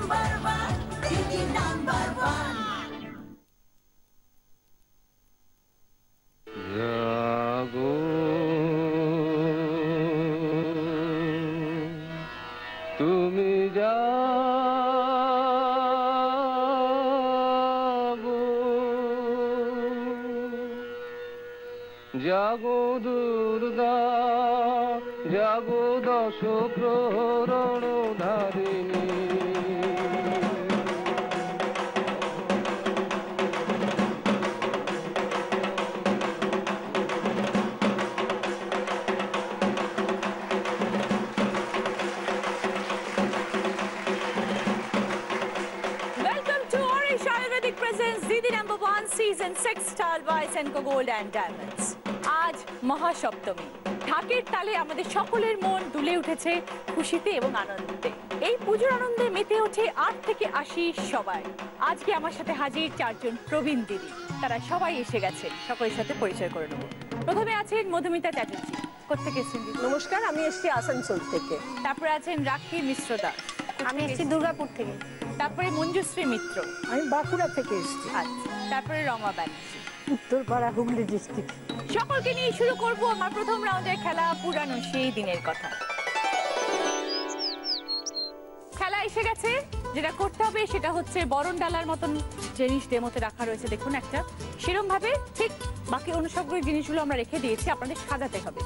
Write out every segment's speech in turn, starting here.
Number one, দিদি number one. জাগো তুমি জাগো, জাগো দুর্গা, জাগো দশ প্রহরণ ধারিণী। Didi number 1 season 6 style by Senco Gold and Diamonds. আজ মহাসপ্তমী। ঢাকের তালে আমাদের সকলের মন দুলে উঠেছে খুশিতে এবং আনন্দে। এই পুজোর আনন্দে মেতে ওঠে 8 থেকে 80 সবাই। আজকে আমার সাথে হাজির 4 জন প্রবীণ দিদি। তারা সবাই এসে গেছে, সকলের সাথে পরিচয় করে নেব। প্রথমে আছেন মধুমিতা চ্যাটার্জি। কোত্থেকে এসেছেন? নমস্কার, আমি এসেছি আসানসোল থেকে। তারপরে আছেন রাখি মিশ্র দাস। আমি এসেছি দুর্গাপুর থেকে। তারপরে মঞ্জুশ্রী মিত্র। আমি বাঁকুড়া থেকে এসেছি। আচ্ছা, তারপরে রমা ব্যানার্জি, উত্তরপাড়া, হুগলি ডিস্ট্রিক্ট। সকলকে নিয়ে শুরু করব আমার প্রথম রাউন্ডের খেলা, পুরানো সেই দিনের কথা। খেলা এসে গেছে। যেটা করতে হবে সেটা হচ্ছে বরণ ডালার মতন জিনিস ডেমোতে রাখা রয়েছে, দেখুন একটা, সেরকম ভাবে ঠিক বাকি অনুষঙ্গের জিনিসগুলো আমরা রেখে দিয়েছি, আপনাদের সাজাতে হবে।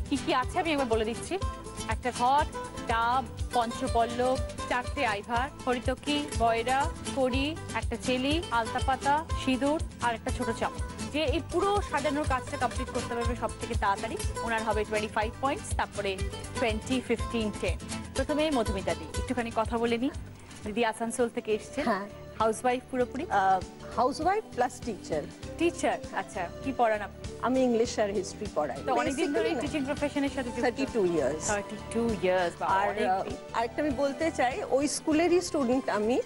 কি কি আছে আমি একবার বলে দিচ্ছি। একটা ঘট, ডাব, পঞ্চপল্লব, 4টে আইভার, হরিতকি, বয়রা, কড়ি, একটা চেলি, আলতা পাতা, সিঁদুর আর একটা ছোট চামচ। যে এই পুরো সাজানোর কাজটা কমপ্লিট করতে পারবে সব থেকে তাড়াতাড়ি, ওনার হবে 25 পয়েন্টস, তারপরে 20, 15, 10। প্রথমে মধুমিতা দি, একটুখানি কথা বলে নি। দিদি আসানসোল থেকে এসছে। হ্যাঁ। হাউসওয়াইফ পুরোপুরি? Housewife plus teacher. টিচার, আচ্ছা। কি পড়ান আপনি? আমি ইংলিশ আর হিস্ট্রি পড়াই। তো অনেকদিন ধরে টিচিং প্রফেশনের সাথে যুক্ত? 32 ইয়ার্স। 32 ইয়ার্স। আর আরেকটা আমি বলতে চাই, ওই স্কুলেরই স্টুডেন্ট আমি।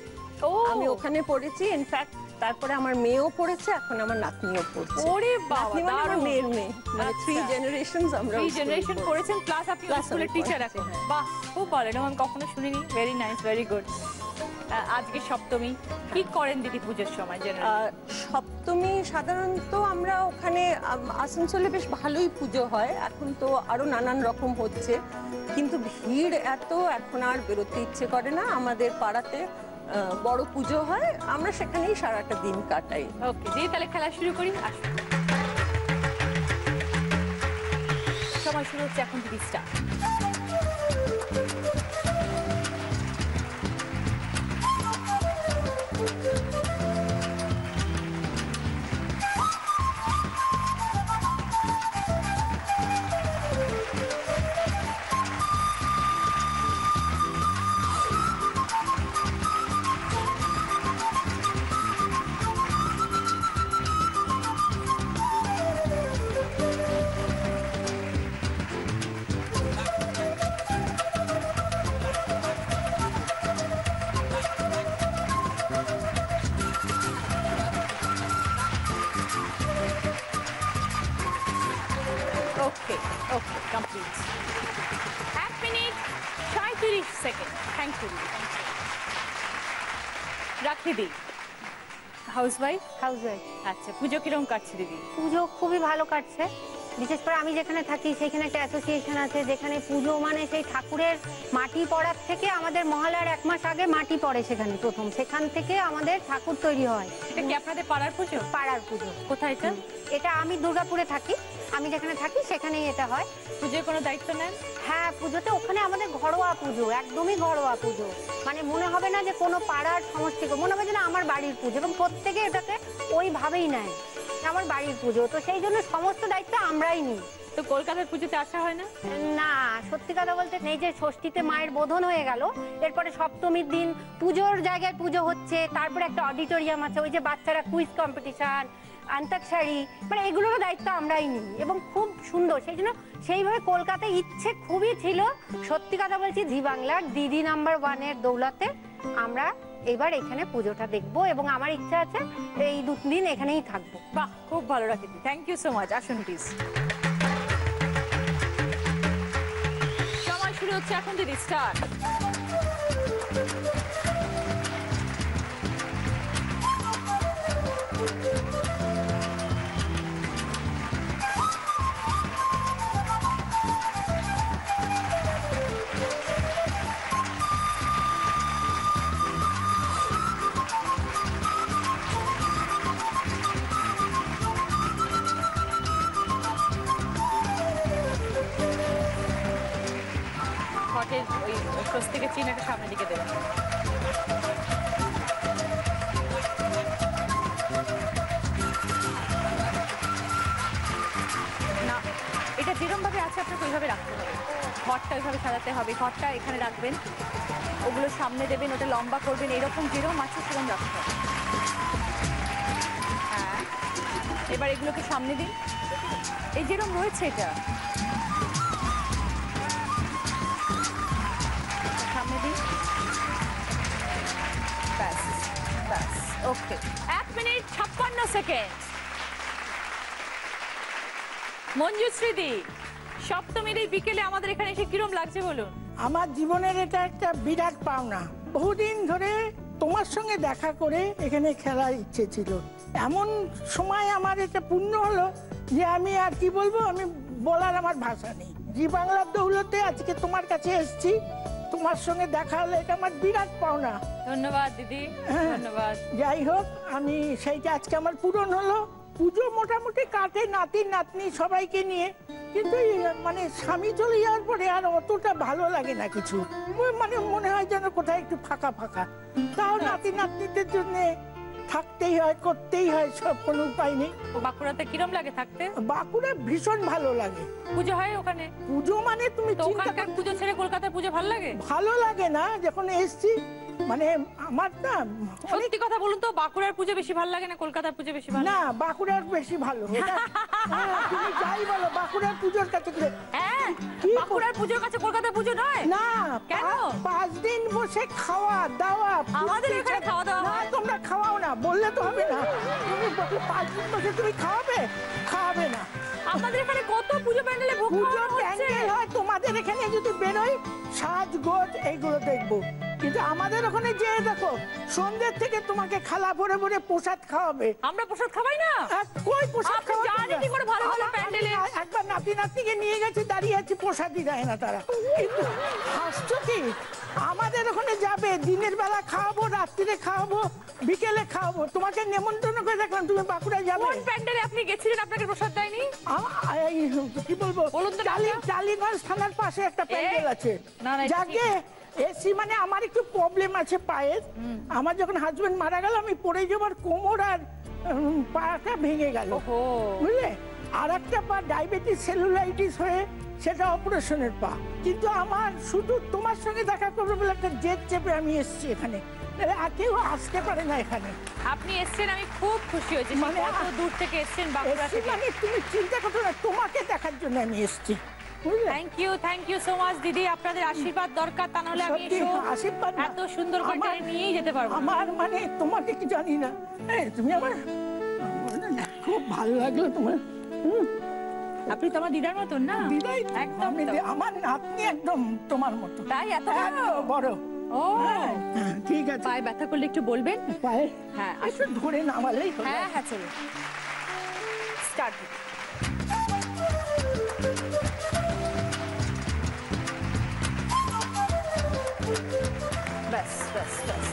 আমি ওখানে পড়েছি, ইনফ্যাক্ট তারপরে আমার মেয়েও পড়েছে, এখন আমার নাতনিও পড়ছে। ওরে বাবা, আমার মেয়ের মেয়ে, মানে 3 জেনারেশনস আমরা 3 জেনারেশন পড়েছেন, প্লাস আপনি স্কুলের টিচার এখন। বাহ, খুব ভালো, আমি কখনো শুনিনি। Very nice, very good. আজকে সপ্তমী, কি করেন দিদি পুজোর সময়? সপ্তমী সাধারণত আমরা ওখানে আসানসোলে বেশ ভালোই পুজো হয়, এখন তো আরো নানান রকম হচ্ছে, কিন্তু ভিড় এত, এখন আর বেরোতে ইচ্ছে করে না। আমাদের পাড়াতে বড় পুজো হয়, আমরা সেখানেই সারাটা দিন কাটাই। ওকে দিদি, তাহলে খেলা শুরু করি। আসুন, সময় শুরু হচ্ছে এখন। দিদি start. Okay okay, complete. 1 minute 37 second. Thank you. Rakhi দি, হাউসওয়াইফ? হাউসওয়াইফ। আচ্ছা, পুজো কিরকম কাটছে দিদি? পুজো খুবই ভালো কাটছে। বিশেষ করে আমি যেখানে থাকি সেখানে একটা অ্যাসোসিয়েশন আছে, যেখানে পুজো মানে সেই ঠাকুরের মাটি পড়ার থেকে আমাদের মহালয়ার 1 মাস আগে মাটি পড়ে সেখানে প্রথম, সেখান থেকে আমাদের ঠাকুর তৈরি হয়। এটা কি আপনাদের পাড়ার পুজো? পাড়ার পুজো। কোথায় এটা? এটা আমি দুর্গাপুরে থাকি, আমি যেখানে থাকি সেখানেই এটা হয়। পুজোর কোনো দায়িত্ব নেন? হ্যাঁ, পুজোতে ওখানে আমাদের ঘরোয়া পুজো, একদমই ঘরোয়া পুজো। মানে মনে হবে না যে কোনো পাড়ার সমষ্টি, মনে হবে যে না আমার বাড়ির পুজো, এবং প্রত্যেকে এটাকে ওইভাবেই নেয়, আমার বাড়ির পুজো। তো সেই জন্য সমস্ত দায়িত্ব আমরাই নিই। তো কলকাতার পুজোতে আসা হয় না? না, সত্যি কথা বলতে এই যে ষষ্ঠীতে মায়ের বোধন হয়ে গেল, এরপরে সপ্তমীর দিন পুজোর জায়গায় পুজো হচ্ছে, তারপরে একটা অডিটোরিয়াম আছে, ওই যে বাচ্চারা কুইজ কম্পিটিশন, আন্তাক্ষরী, মানে এগুলোরও দায়িত্ব আমরাই নিই, এবং খুব সুন্দর। সেই জন্য সেইভাবে কলকাতায় ইচ্ছে খুবই ছিল। সত্যি কথা বলছি, জি বাংলার দিদি নাম্বার 1-এর দৌলতে আমরা এবার এখানে পুজোটা দেখবো, এবং আমার ইচ্ছা আছে এই 2 দিন এখানেই থাকবো। বাহ, খুব ভালো Rakhi. Thank you so much. আসুন প্লিজ। সময় শুরু হচ্ছে এখন দিদি, স্টার্ট। স্বস্তিকের চিহ্ন একটা সামনের দিকে দেবেন। না, এটা যেরকম ভাবে আছে আপনাকে ওইভাবে রাখতে হবে। ঘরটা ওইভাবে সাজাতে হবে, ঘরটা এখানে রাখবেন, ওগুলো সামনে দেবেন, ওটা লম্বা করবেন, এরকম যেরকম আছে সেরকম রাখতে হবে। হ্যাঁ, এবার এগুলোকে সামনে দিন, এই যেরকম রয়েছে এটা সামনে দিন। ব্যাস ব্যাস, ওকে। 1 মিনিট 56 সেকেন্ড। মঞ্জুশ্রীদি, সপ্তমীর এই বিকেলে আমাদের এখানে এসে কিরম লাগছে বলুন? আমার জীবনের এটা একটা বিরাট পাওনা। বহুদিন ধরে তোমার সঙ্গে দেখা করে এখানে খেলার ইচ্ছে ছিল, এমন সময় আমার এটা পূর্ণ হলো যে আমি আর কি বলবো, আমি বলার আমার ভাষা নেই। জি বাংলার দৌলতে আজকে তোমার কাছে এসেছি, তোমার সঙ্গে দেখা হলো, এটা আমার বিরাট পাওনা। ধন্যবাদ দিদি, ধন্যবাদ। যাই হোক, আমি সেইটা আজকে আমার পূরণ হলো। পুজো মোটামুটি কাটে নাতি নাতনি সবাইকে নিয়ে, কিন্তু মানে স্বামী চলে যাওয়ার পরে আর অতটা ভালো লাগে না কিছু, মানে মনে হয় যেন কোথায় একটু ফাঁকা ফাঁকা। তাও নাতি নাতনিদের জন্য থাকতেই হয়, করতেই হয়, সব কোনো উপায় নেই। বাঁকুড়াতে কিরম লাগে থাকতে? বাঁকুড়া ভীষণ ভালো লাগে। পুজো হয় ওখানে? পুজো মানে তুমি তো ওখানকার পুজো ছেড়ে কলকাতার পুজো ভালো লাগে? ভালো লাগে না, যখন এসছি মানে আমার না, সত্যি কথা বলুন তো, বাঁকুড়ার পুজো বেশি ভালো লাগে না কলকাতার পুজো বেশি ভালো? না, বাঁকুড়ার বেশি ভালো। তুমি যাই বলো, বাঁকুড়ার পুজোর কাছে হ্যাঁ, বাঁকুড়ার পুজোর কাছে কলকাতার পুজো নয় না। কেন? 5 দিন বসে খাওয়া দাওয়া। আমাদের এখানে খাওয়া দাওয়া না, তোমরা খাওয়াও না, বললে তো হবে না। তুমি 5 দিন বসে তুমি খাওয়াবে না। আমাদের এখানে কত পুজো প্যান্ডেলে ভোগ পুজো খাওয়ানো হচ্ছে। প্যান্ডেল হয়, তোমাদের এখানে যদি বেরোই সাজগোজ এইগুলো দেখবো, কিন্তু আমাদের ওখানে যে দেখো সন্ধ্যের থেকে তোমাকে খালা ভরে ভরে প্রসাদ খাওয়াবে। আমরা প্রসাদ খাওয়াই না? কই প্রসাদ আপনি জানেন কি করে ভালো ভালো প্যান্ডেলে? একবার নাতি নাতনিকে নিয়ে গেছে, দাঁড়িয়ে আছে, প্রসাদই দেয় না তারা। কিন্তু হাসছো কি? আমাদের ওখানে যাবে, দিনের বেলা খাওয়াবো, রাত্রিরে খাওয়াবো, বিকেলে খাওয়াবো। তোমাকে নেমন্তন্ন করে দেখলাম, তুমি বাঁকুড়ায় যাবে। কোন প্যান্ডেলে আপনি গেছিলেন, আপনাকে প্রসাদ দেয়নি? কি বলবো, বলুন তো। টালিগঞ্জ থানার পাশে একটা প্যান্ডেল আছে। না, না, যাকে এসি, মানে আমার একটু প্রবলেম আছে পায়ের। আমার যখন হাজবেন্ড মারা গেল, আমি পড়ে যাবার কোমর আর পাটা ভেঙে গেল, বুঝলে। আর একটা পা ডায়াবেটিস সেলুলাইটিস হয়ে সেটা অপারেশনের পা। কিন্তু আমার শুধু তোমার সঙ্গে দেখা করবো বলে একটা জেদ চেপে আমি এসেছি এখানে, আর কেউ আসতে পারে না এখানে। আপনি এসেছেন, আমি খুব খুশি হয়েছি। মানে কত দূর থেকে এসেছেন বাঁকুড়া থেকে। মানে তুমি চিন্তা করো না, তোমাকে দেখার জন্য আমি এসেছি, বুঝলে। থ্যাংক ইউ সো মাচ দিদি, আপনাদের আশীর্বাদ দরকার, তা নাহলে আমি আশীর্বাদ এত সুন্দর করে টেনে নিয়েই যেতে পারবো। আমার মানে তোমাকে কি জানি না, তুমি আমার খুব ভালো লাগলো তোমার। আপনি তো আমার দিদার মতন না? দিদাই একদম তো। আমার নাতনি একদম তোমার মতো। তাই? এত বড়? ও ঠিক আছে। পায়ে ব্যথা করলে একটু বলবেন। পায়ে? হ্যাঁ, একটু ধরে নামালেই হলো। হ্যাঁ হ্যাঁ, চলুন স্টার্ট। ব্যাস ব্যাস ব্যাস,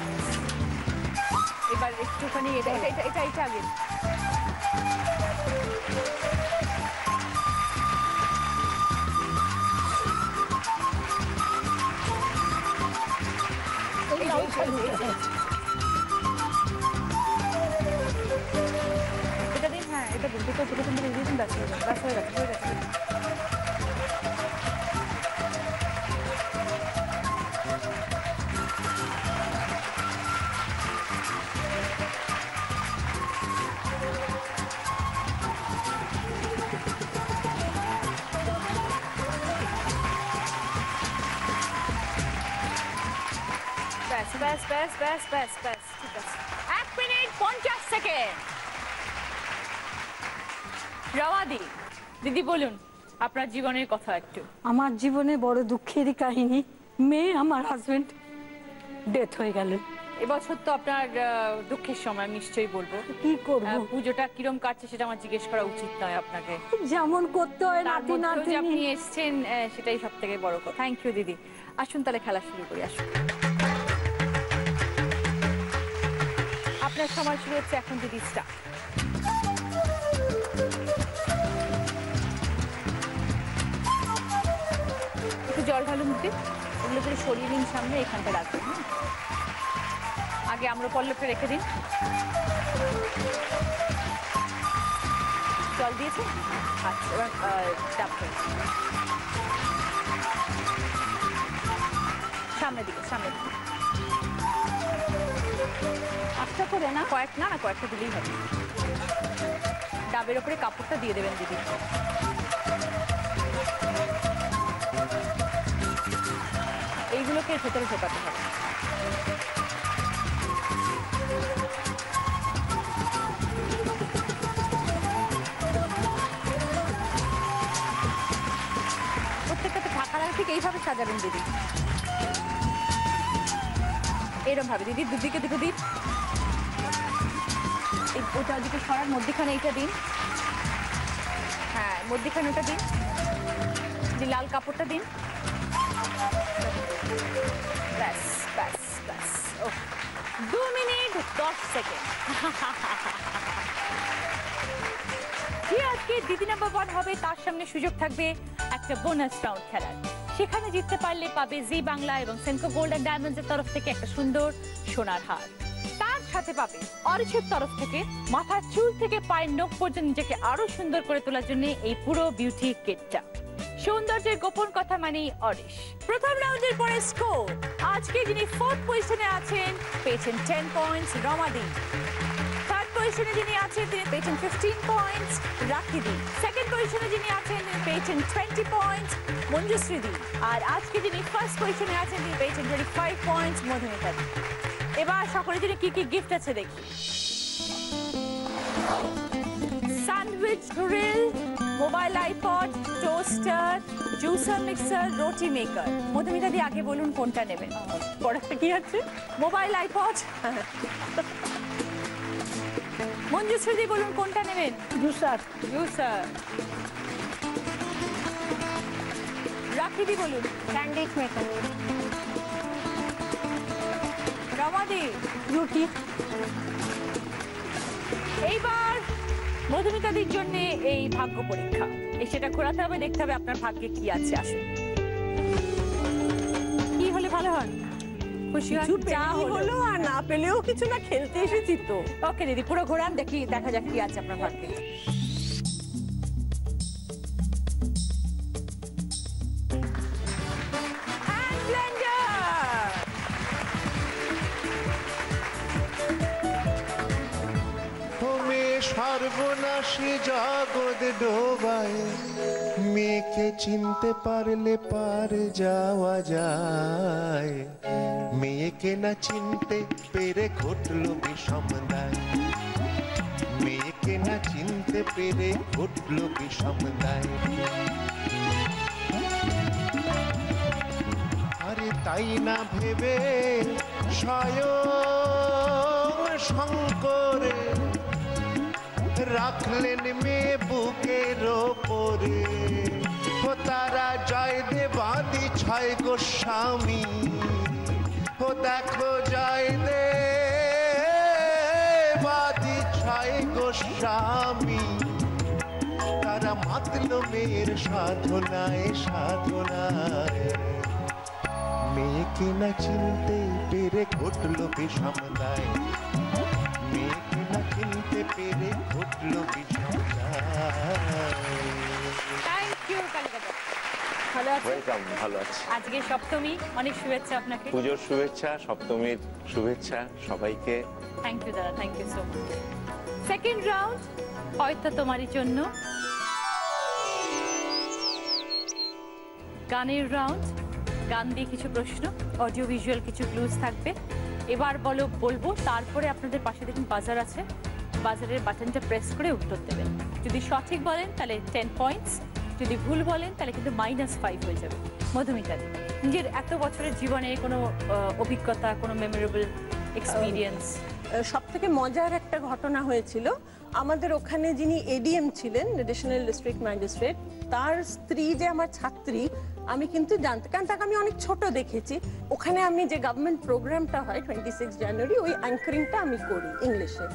এবার একটুখানি এটা এটা এটা এটা আগে। এটা দিন, হ্যাঁ এটা দিন, দুটো দুটো তিনটে দিয়ে দিন, ব্যাস হয়ে গেছে, ব্যাস হয়ে গেছে, হয়ে গেছে। ব্যাস ব্যাস ব্যাস ব্যাস ব্যাস, ঠিক আছে। 1 মিনিট 50 সেকেন্ড। রমাদি দিদি, বলুন আপনার জীবনের কথা একটু। আমার জীবনে বড় দুঃখেরই কাহিনী, মেয়ে আমার হাজবেন্ড ডেথ হয়ে গেলেন। এবছর তো আপনার দুঃখের সময়, নিশ্চয়ই বলবো। কি করব, পুজোটা কিরম কাটছে সেটা আমার জিজ্ঞেস করা উচিত নয় আপনাকে। যেমন করতে হয় তার নাতি মধ্যেও যে আপনি নাতনি। এসেছেন, সেটাই সব থেকে বড় কথা। থ্যাংক ইউ দিদি। আসুন তাহলে খেলা শুরু করি, আসুন। আপনার সময় শুরু হচ্ছে এখন দিদি, স্টার্ট। একটু জল ঢালুন দিদি। এগুলোকে সরিয়ে দিন সামনে, এখানটা রাখবেন। আগে আমরা পল্লবটা রেখে দিন। জল দিয়েছে? আচ্ছা, এবার ডাবটা সামনের দিকে, সামনের দিকে। একটা করে না? কয়েকটা দিলেই হবে। ডাবের ওপরে কাপড়টা দিয়ে দেবেন দিদি। এইগুলোকে ভেতরে ঢোকাতে হবে। প্রত্যেকটাতে ঢাকার আগে ঠিক এইভাবে সাজাবেন দিদি, এরকম ভাবে দিদি, দুদিকে দুটো দিন। ওটা দিকে সরার, মধ্যখানে এইটা দিন। হ্যাঁ, মধ্যখানে ওটা দিন। লাল কাপড়টা দিন। ব্যাস ব্যাস ব্যাস। 2 মিনিট 10 সেকেন্ড। যে আজকে দিদি নাম্বার 1 হবে তার সামনে সুযোগ থাকবে একটা বোনাস রাউন্ড খেলার। সেখানে জিততে পারলে পাবে জি বাংলা এবং সেনকো গোল্ড অ্যান্ড ডায়মন্ডসের তরফ থেকে একটা সুন্দর সোনার হার। তার সাথে পাবে অরিশের তরফ থেকে মাথার চুল থেকে পায়ের নখ পর্যন্ত নিজেকে আরো সুন্দর করে তোলার জন্য এই পুরো বিউটি কিটটা। সৌন্দর্যের গোপন কথা মানেই অরিশ। প্রথম রাউন্ডের পরে স্কোর, আজকে যিনি 4th পজিশনে আছেন পেয়েছেন 10 পয়েন্টস রমাদি। থার্ড পজিশনে যিনি আছেন তিনি পেয়েছেন 15 পয়েন্টস রাখিদি। সেকেন্ড পজিশনে যিনি আছেন তিনি পেয়েছেন 20 পয়েন্টস মঞ্জুশ্রীদি। আর আজকে যিনি ফার্স্ট পজিশনে আছেন তিনি পেয়েছেন 25 পয়েন্টস মধুমিতাদি। এবার সকলের জন্য কি কি গিফট আছে দেখি। Sandwich grill, mobile iPod, toaster, juicer mixer, রুটি মেকার। মধুমিতা দি আগে বলুন কোনটা নেবেন। পরেরটা কি আছে? Mobile iPod. মঞ্জুশ্রী দি বলুন কোনটা নেবেন? জুসার। জুসার। রাখি দি বলুন। Sandwich maker. রমাদি। রুটি। এইবার মধুমিতাদির জন্য এই ভাগ্য পরীক্ষা, সেটা ঘোরাতে হবে, দেখতে হবে আপনার ভাগ্যে কি আছে। আসুন, কি হলে ভালো হন? খুশি হন? যা হলো। আর না পেলেও কিছু না, খেলতে এসেছি তো। ওকে দিদি, পুরো ঘোরান, দেখি দেখা যাক কি আছে আপনার ভাগ্যে। Hand blender! তুমি সর্বনাশী জগৎ ডোবায়, মেয়েকে চিনতে পারলে পার যাওয়া যায়। মেয়েকে না চিনতে পেরে ঘটলো বিষম দায়, মেয়েকে না চিনতে পেরে ঘটলো বিষম দায়। আরে তাই না ভেবে স্বয়ং শঙ্করে রাখলেন মেয়ে বুকের ওপরে। ও তারা জয়দেবাদি 6 গোস্বামী, ও দেখো জয়দেবাদি 6 গোস্বামী। তারা মাতল মেয়ের সাধনায় সাধনায়। মেয়েকে না চিনতে পেরে ঘটলো বিষম দায়, মেয়েকে না চিনতে পেরে ঘটলো বিষম দায়। থ্যাংক ইউ কালিকাদা। ভালো আছেন? ওয়েলকাম, ভালো আছি। আজকে সপ্তমী, অনেক শুভেচ্ছা আপনাকে। পুজোর শুভেচ্ছা, সপ্তমীর শুভেচ্ছা সবাইকে। থ্যাংক ইউ দাদা, thank you so much. Second round হয়তো তোমারই জন্য, গানের রাউন্ড। গান দিয়ে কিছু প্রশ্ন, অডিও ভিজুয়াল কিছু ক্লুজ থাকবে। এবার বলবো, তারপরে আপনাদের পাশে দেখুন বাজার আছে, বাজারের বাটনটা প্রেস করে উত্তর দেবেন। যদি সঠিক বলেন তাহলে 10 পয়েন্টস, যদি ভুল বলেন তাহলে কিন্তু -5 হয়ে যাবে। মধুমিতা, নিজের এত বছরের জীবনে কোনো অভিজ্ঞতা, কোনো মেমোরেবল এক্সপিরিয়েন্স? সব থেকে মজার একটা ঘটনা হয়েছিল, আমাদের ওখানে যিনি এডিএম ছিলেন, এডিশনাল ডিস্ট্রিক্ট ম্যাজিস্ট্রেট, তার স্ত্রী যে আমার ছাত্রী, আমি কিন্তু জানতে, কারণ তাকে আমি অনেক ছোট দেখেছি। ওখানে আমি যে গভর্নমেন্ট প্রোগ্রামটা হয় 26 জানুয়ারি, ওই অ্যাঙ্কারিংটা আমি করি ইংলিশে।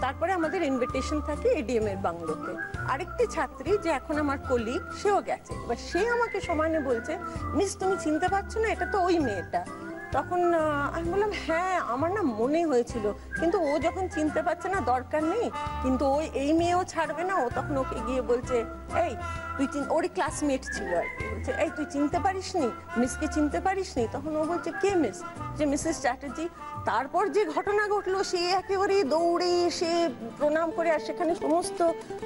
তারপরে আমাদের ইনভিটেশন থাকে এডিএম এর বাংলোতে। আরেকটি ছাত্রী যে এখন আমার কলিগ, সেও গেছে। এবার সে আমাকে সমানে বলছে, মিস তুমি চিনতে পারছো না, এটা তো ওই মেয়েটা। তখন আমি বললাম হ্যাঁ আমার না মনে হয়েছিল, কিন্তু ও যখন চিনতে পারছে না দরকার নেই, কিন্তু ওই এই মেয়েও ছাড়বে না। ও তখন ওকে গিয়ে বলছে, এই তুই ওরই ক্লাসমেট ছিল আর কি, বলছে এই তুই চিনতে পারিসনি, মিসকে চিনতে পারিসনি? তখন ও বলছে কে মিস? যে মিসেস চ্যাটার্জি। তারপর যে ঘটনা ঘটলো, সে একেবারে দৌড়ে এসে প্রণাম করে, আর সেখানে সমস্ত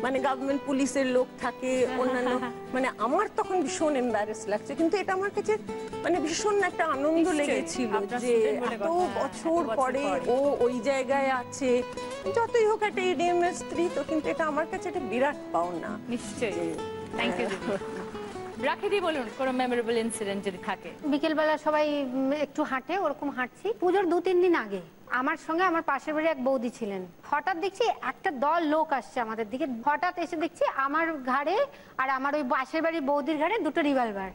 মানে গভর্নমেন্ট পুলিশের লোক থাকে, অন্যান্য, মানে আমার তখন ভীষণ এম্বারেস লাগছে, কিন্তু এটা আমার কাছে মানে ভীষণ একটা আনন্দ লেগেছিল যে এত বছর পরে ও ওই জায়গায় আছে। যতই হোক একটা এডিএম এর স্ত্রী তো, কিন্তু এটা আমার কাছে একটা বিরাট পাওনা। নিশ্চয়ই, থ্যাংক ইউ। রাখিদি বলুন কোন মেমোরেবল ইনসিডেন্ট যদি থাকে। বিকেলবেলা সবাই একটু হাঁটে, ওরকম হাঁটছি পুজোর 2-3 দিন আগে। আমার সঙ্গে আমার পাশের বাড়ি এক বৌদি ছিলেন। হঠাৎ দেখছি একটা দল লোক আসছে আমাদের দিকে। হঠাৎ এসে দেখছি আমার ঘাড়ে আর আমার ওই পাশের বাড়ির বৌদির ঘাড়ে দুটো রিভলভার।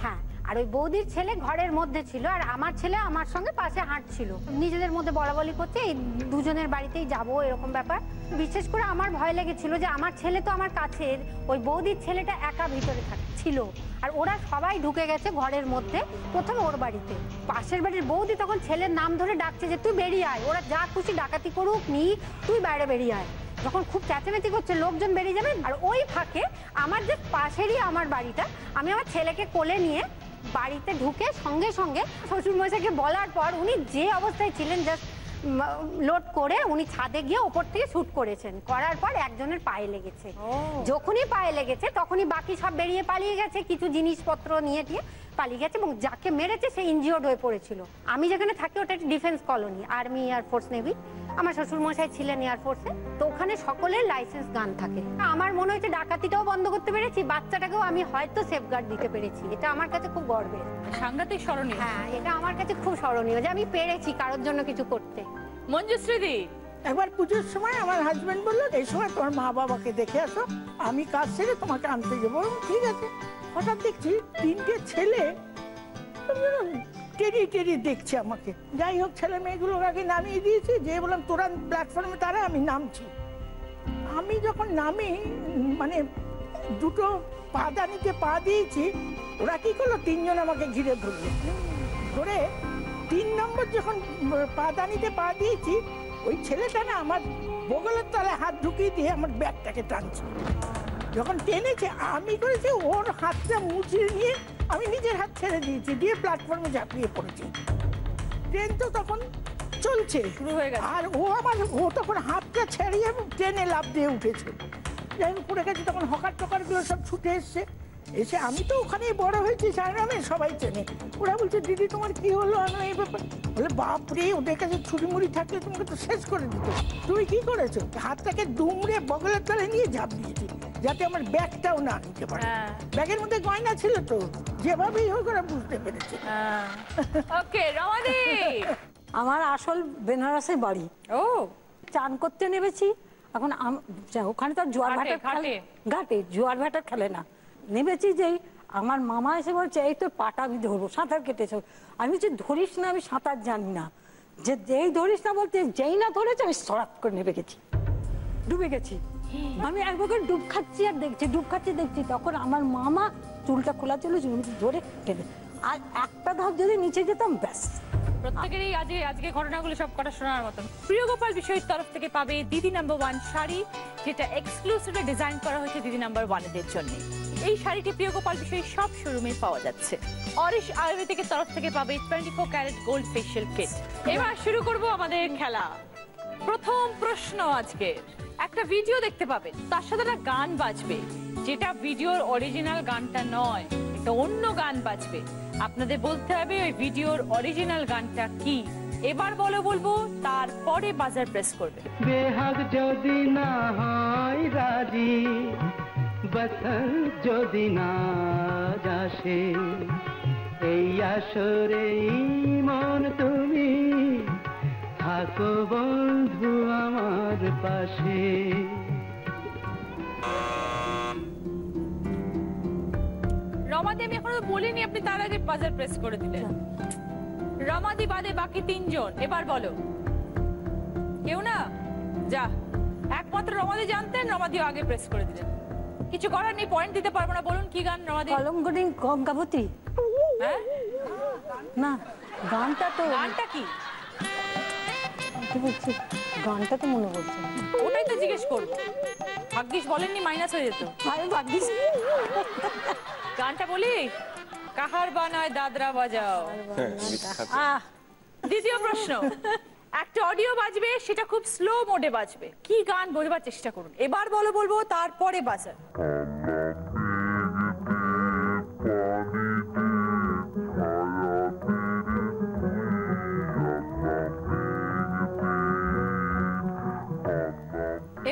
হ্যাঁ, আর ওই বৌদির ছেলে ঘরের মধ্যে ছিল, আর আমার ছেলে আমার সঙ্গে পাশে হাঁটছিল। নিজেদের মধ্যে বলাবলি করছে এই দুজনের বাড়িতেই যাব, এরকম ব্যাপার। বিশেষ করে আমার ভয় লেগেছিল যে আমার ছেলে তো আমার কাছের, ওই বৌদির ছেলেটা একা ভিতরে ছিল, আর ওরা সবাই ঢুকে গেছে ঘরের মধ্যে, প্রথমে ওর বাড়িতে। পাশের বাড়ির বৌদি তখন ছেলের নাম ধরে ডাকছে যে তুই বেরিয়ে আয়, ওরা যা খুশি ডাকাতি করুক নি, তুই বাইরে বেরিয়ে আয়। যখন খুব চেঁচামেচি করছে, লোকজন বেরিয়ে যাবে, আর ওই ফাঁকে আমার যে পাশেরই আমার বাড়িটা, আমি আমার ছেলেকে কোলে নিয়ে বাড়িতে ঢুকে সঙ্গে সঙ্গে শ্বশুরমশাইকে বলার পর উনি যে অবস্থায় ছিলেন, জাস্ট লোড করে উনি ছাদে গিয়ে ওপর থেকে শুট করেছেন। করার পর একজনের পায়ে লেগেছে। যখনই পায়ে লেগেছে তখনই বাকি সব বেরিয়ে পালিয়ে গেছে, কিছু জিনিসপত্র নিয়ে দিয়ে পালিয়ে গেছে, এবং যাকে মেরেছে সে ইনজিওর্ড হয়ে পড়েছিল। আমি যেখানে থাকি ওটা একটা defence colony, army, air force, navy. আমার শ্বশুরমশাই ছিলেন এয়ারফোর্সে, তো ওখানে সকলের লাইসেন্স গান থাকে। আমার মনে হচ্ছে ডাকাতিটাও বন্ধ করতে পেরেছি, বাচ্চাটাকেও আমি হয়তো সেফগার্ড দিতে পেরেছি। এটা আমার কাছে খুব গর্বের, সাংঘাতিক স্মরণীয়। হ্যাঁ, এটা আমার কাছে খুব স্মরণীয় যে আমি পেরেছি কারোর জন্য কিছু করতে। মঞ্জুশ্রীদি, একবার পুজোর সময় আমার হাজবেন্ড বললো এই সময় তোমার মা বাবাকে দেখে আসো, আমি কাজ সেরে তোমাকে আনতে যাবো। ঠিক আছে। হঠাৎ দেখছি 3টে ছেলে টেরি টেরি দেখছে আমাকে। যাই হোক, ছেলে মেয়েগুলোর আগে নামিয়ে দিয়েছি, যে বললাম তোরা প্ল্যাটফর্মে তারা, আমি নামছি। আমি যখন নামি মানে দুটো পাদানিতে পা দিয়েছি, ওরা কি করলো, 3 জন আমাকে ঘিরে ধরলো। ধরে 3 নম্বর যখন পাদানিতে পা দিয়েছি, ওই ছেলেটা না আমার বগলের তলায় হাত ঢুকিয়ে দিয়ে আমার ব্যাগটাকে টানছে। যখন টেনেছে, আমি করেছি ওর হাতটা মুচড়ে নিয়ে আমি নিজের হাত ছেড়ে দিয়েছি, দিয়ে প্ল্যাটফর্মে ঝাঁপিয়ে পড়েছি। ট্রেন তো তখন চলছে, আর ও তখন হাতটা ছাড়িয়ে ট্রেনে লাফ দিয়ে উঠেছে। যাই হোক, পড়ে গেছে। তখন হকার টকারগুলো সব ছুটে এসছে। এসে আমি তো ওখানেই বড় হয়েছি, সারামে সবাই চেনে। ওরা বলছে দিদি তোমার কি হলো? আমি এই ব্যাপার বলে, বাপরে, ওদের কাছে ছুরি মুড়ি থাকলে তোমাকে তো শেষ করে দিত। তুমি কি করেছো? হাতটাকে দুমড়ে বগলের তলায় নিয়ে ঝাঁপ দিয়েছি, যাতে আমার ব্যাগটাও না নিতে পারে। ব্যাগের মধ্যে গয়না ছিল তো, যেভাবেই হোক ওরা বুঝতে পেরেছে। ওকে, রমাদি। আমার আসল বেনারসের বাড়ি। ও, চান করতে নেমেছি। এখন ওখানে তো জোয়ার ভাটার ঘাটে জোয়ার ভাটার খেলে না। নেমেছি যেই আমার মামা এসে বলছে এই তোর পাটা আমি ধরবো, সাঁতার কেটেছে। আমি বলছি ধরিস না, আমি সাঁতার জানি না। যে যেই ধরিস না বলতে, যেই না ধরেছে আমি সরাপ করে নেমে গেছি, ডুবে গেছি। আমি একবার ডুব খাচ্ছি আর দেখছি, তখন আমার মামা চুলটা খোলা ছিল, চুল ধরে টেনে, আর একটা ধাপ যদি নিচে যেতাম ব্যাস। প্রত্যেকেরই আজকে ঘটনাগুলো সব কটা শোনার মতন। প্রিয় গোপাল বিষয়ের তরফ থেকে পাবে দিদি নাম্বার 1 শাড়ি, যেটা এক্সক্লুসিভলি ডিজাইন করা হয়েছে দিদি নাম্বার 1 এর জন্য। এই শাড়িটি প্রিয় গোপাল বিষয়ের সব শোরুমে পাওয়া যাচ্ছে। অরিশ আয়ুর্বেদিকের তরফ থেকে পাবে 24 ক্যারেট গোল্ড ফেশিয়াল কিট। এবার শুরু করব আমাদের খেলা। প্রথম প্রশ্ন আজকে, একটা ভিডিও দেখতে পাবেন, তার সাথে একটা গান বাজবে, যেটা ভিডিওর অরিজিনাল গানটা নয়, এটা অন্য গান বাজবে। আপনাদের বলতে হবে ওই ভিডিওর অরিজিনাল গানটা কি। এবার বলবো, তারপরে বাজার প্রেস করবে। বেহাগ যদি না হয় রাজি, বসন্ত যদি না আসে, এই আসরে মন তুমি থাকো বন্ধু আমার পাশে। রমাদি, আমি এখনো বলিনি, আপনি তার আগে বাজার প্রেস করে দিলেন। রমাদি বাদে বাকি 3 জন, এবার বলো। কেউ না? যা। একমাত্র রমাদি জানতেন, রমাদিও আগে প্রেস করে দিলেন। কিছু করার নেই, পয়েন্ট দিতে পারবো না। বলুন কি গান রমাদি? কলঙ্কনি গঙ্গাবতী। হ্যাঁ না, গানটা তো গানটা কি? কি বলছি, গানটা তো মনে পড়ছে না। ওটাই তো জিজ্ঞেস করবো। ভাগ্যিস বলেননি, মাইনাস হয়ে যেত। আমি ভাগ্যিস গানটা বলি, কাহার বানায় দাদরা বাজাও। আহ, দ্বিতীয় প্রশ্ন, একটা অডিও বাজবে, সেটা খুব স্লো মোডে বাজবে। কি গান বোঝবার চেষ্টা করুন। এবার বলবো, তারপরে বাজার।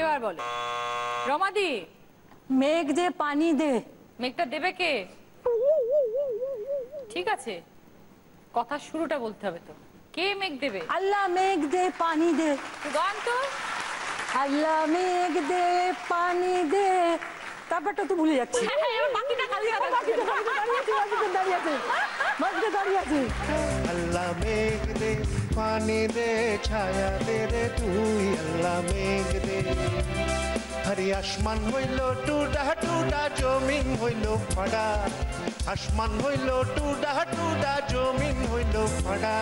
এবার বলো রমাদি। মেঘ যে পানি দে। মেঘটা দেবে কে? ঠিক আছে, কথা শুরুটা বলতে হবে তো। কে মেঘ দেবে? আল্লাহ মেঘ দে পানি দে। গান তো আল্লাহ মেঘ দে পানি দে, তারপরটা তো ভুলে যাচ্ছি। বাকিটা খালি হাতে দাঁড়িয়ে আছে। আল্লাহ মেঘ দে পানি দে ছায়া দে রে তুই আল্লাহ মেঘ দে হরি আসমান হইল টুডা টুডা জমিন হইল ফাড়া আসমান হইল টুডা টুডা জমিন হইল ফাড়া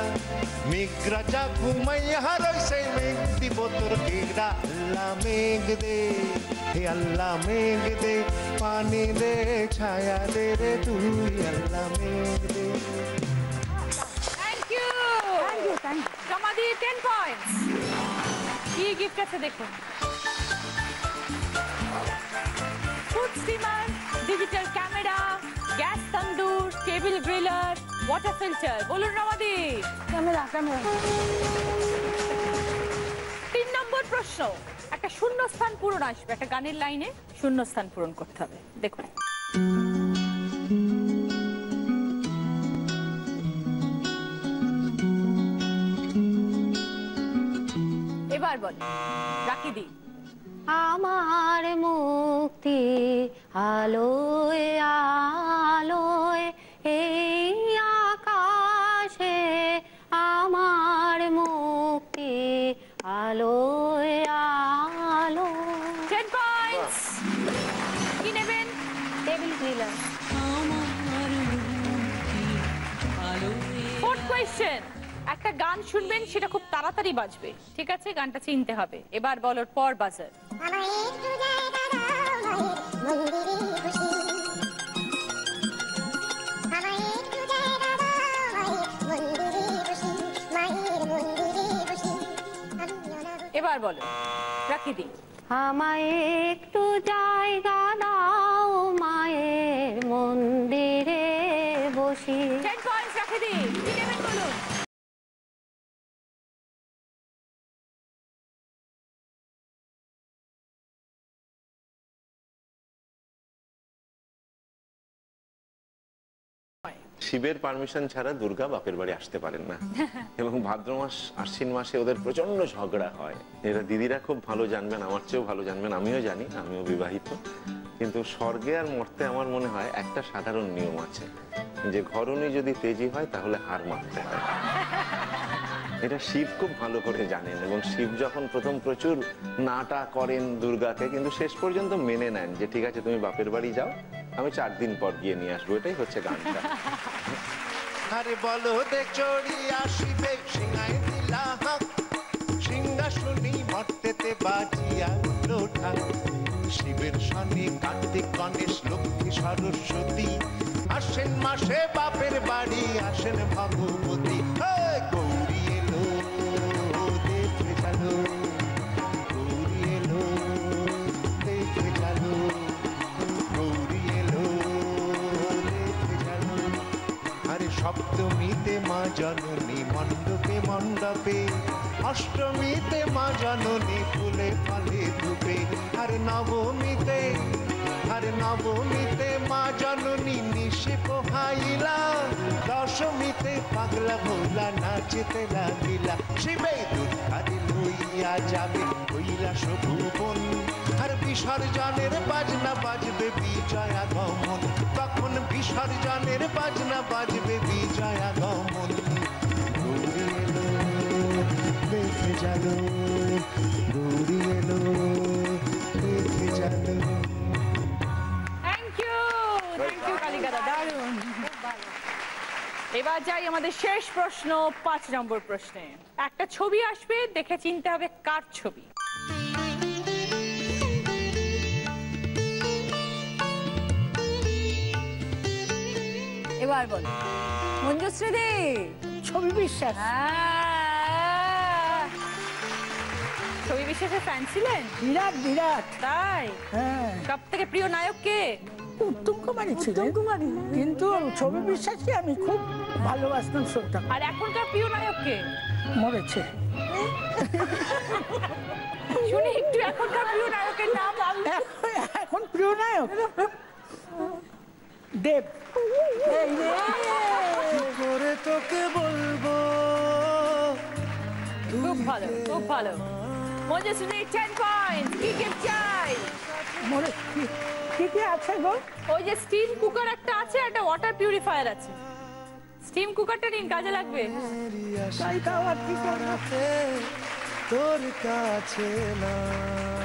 মেঘ রাজা ঘুমাইয়া রইছে মেঘ দিব তোর কেগড়া আল্লাহ মেঘ দে হে আল্লাহ মেঘ দে পানি দে ছায়া দে রে তুই আল্লাহ মেঘ দে। থ্যাংক ইউ রমাদি, 10 পয়েন্টস। কি গিফট আছে দেখুন। Food steamer, digital camera, gas tandoor, table griller, water filter. বলুন রমাদি। ক্যামেরা। 3 নম্বর প্রশ্ন, একটা শূন্যস্থান পূরণ আসবে। একটা গানের লাইনে শূন্যস্থান পূরণ করতে হবে। দেখুন। এবার বল রাখি দি। আমার মুক্তি আলোয় আলোয় এই আকাশে আমার মুক্তি আলোয় আলোয়। 10 পয়েন্টস। কি নেবেন? Table cleaner. ফোর্থ কোয়েশ্চেন, একটা গান শুনবেন, সেটা খুব তাড়াতাড়ি বাজবে। ঠিক আছে, গানটা চিনতে হবে। এবার বলার পর বাজার। এবার বলো রাখি দি। আমায় একটু জায়গা দাও মায়ের মন্দিরে বসি। 10 পয়েন্টস রাখি দি। কি নেবেন বলুন? শিবের পারমিশন ছাড়া দুর্গা বাপের বাড়ি আসতে পারেন না এবং ভাদ্র মাস আশ্বিন মাসে ওদের প্রচন্ড ঝগড়া হয়। এরা দিদিরা খুব ভালো জানবেন, আমার চেয়েও ভালো জানবেন, আমিও জানি, আমিও বিবাহিত। কিন্তু স্বর্গে আর মর্তে আমার মনে হয় একটা সাধারণ নিয়ম আছে, যে ঘরণী যদি তেজি হয় তাহলে হার মানতে হয়। এটা শিব খুব ভালো করে জানেন এবং শিব যখন প্রথম প্রচুর নাটা করেন দুর্গাকে, কিন্তু শেষ পর্যন্ত মেনে নেন যে ঠিক আছে তুমি বাপের বাড়ি যাও, আমি 4 দিন পর গিয়ে নিয়ে আসবো। এটাই হচ্ছে গানটা। আরে বলো দে চড়ি আসিবে সিংহাই দিলা হাক সিংহাসনী মর্তেতে বাজিয়া লোঠা শিবের শনি কার্তিক গণেশ লক্ষ্মী সরস্বতী আশ্বিন মাসে বাপের বাড়ি আসেন ভগবতী। গৌরী এলো দেখে জানো, গৌরী এলো দেখে জানো, গৌরী এলো দেখে জানো। আরে সপ্তমীতে মা জননী মণ্ডপে মণ্ডপে, অষ্টমীতে মা জননী ফুলে ফলে ধূপে, আরে নবমীতে মা জননী নিশে পোহাইলা, দশমীতে পাগলা ভোলা নাচতে লাগিলা। শিবে দুর্গারে লইয়া যাবে কৈলাস ভুবন, আর বিসর্জনের বাজনা বাজবে বিজয়া গমন, তখন বিসর্জনের বাজনা বাজবে বিজয়া গমন। গৌরী এলো দেখে জানো, গৌরী এলো এবার যাই আমাদের শেষ প্রশ্ন, 5 নম্বর প্রশ্নে। একটা ছবি আসবে, দেখে চিনতে হবে কার ছবি। এবার বল মঞ্জুশ্রী দে। ছবি বিশ্বাস। ছবি বিশ্বাসের ফ্যান ছিলেন? বিরাট বিরাট। তাই? হ্যাঁ। সব থেকে প্রিয় নায়ক কে? উত্তম কুমারী ছিলেন, কিন্তু ছবি বিশ্বাসকে আমি খুব ভালোবাসতাম, শ্রদ্ধা। আর এখনকার প্রিয় নায়ক কে? মরেছে। শুনে একটু এখনকার প্রিয় নায়কের নাম। এখন প্রিয় নায়ক দেব। করে তোকে বলবো। খুব ভালো, খুব ভালো। মঞ্জুশ্রী 10 পয়েন্ট। কি গিফট চাই? মরে কি কি আছে গো? ওই যে স্টিম কুকার একটা আছে, একটা ওয়াটার পিউরিফায়ার আছে। স্টিম কুকারটা নিন, কাজে লাগবে। তাই তাও আর কি করবো? তোর কাছে না।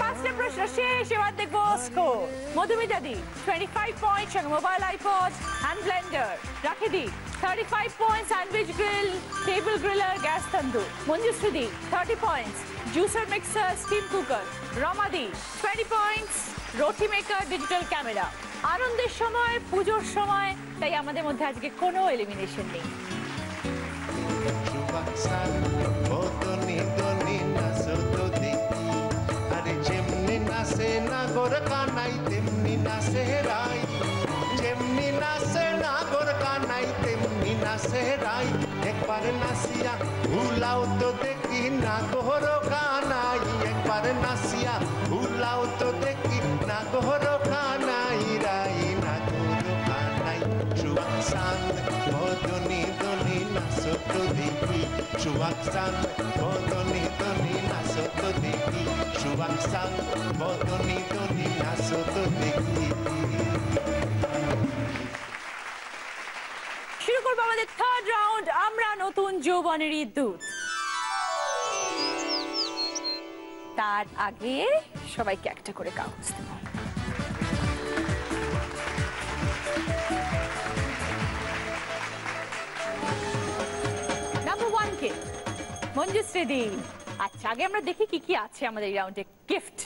5টা প্রশ্ন শেষ, এবার দেখবো স্কোর। মধুমিতা দি 25 পয়েন্ট, সঙ্গে mobile, iPod, hand blender. Rakhi দি 35 point, sandwich grill, table griller, gas tandoor. Manjushree দি 30 points, juicer mixer, steam cooker. Rama দি 20 points, roti maker, digital camera. আনন্দের সময়, পুজোর সময়, তাই আমাদের মধ্যে আজকে কোনো এলিমিনেশন নেই। নাচে নাগর কানাই তেমনি নাচে রাই, যেমনি নাচে নাগর কানাই তেমনি নাচে রাই। একবার নাচিয়া ভুলাও তো দেখি নাগর কানাই, একবার নাচিয়া ভুলাও তো দেখি নাগর কানাই রাই, নাগর কানাই। সুয়াক সান বদনি দনি নাচো তো দেখি, সুয়াক সান বদনি দনি নাচো তো দেখি, সুয়াক সান বদনি দনি নাচো তো দেখি। শুরু করবো আমাদের থার্ড রাউন্ড, আমরা নতুন যৌবনেরই দূত। তার আগে সবাইকে একটা করে কাগজ দেব। নাম্বার 1 কে? মঞ্জুশ্রী দি। আচ্ছা, আগে আমরা দেখি কি কি আছে আমাদের এই রাউন্ডে। গিফট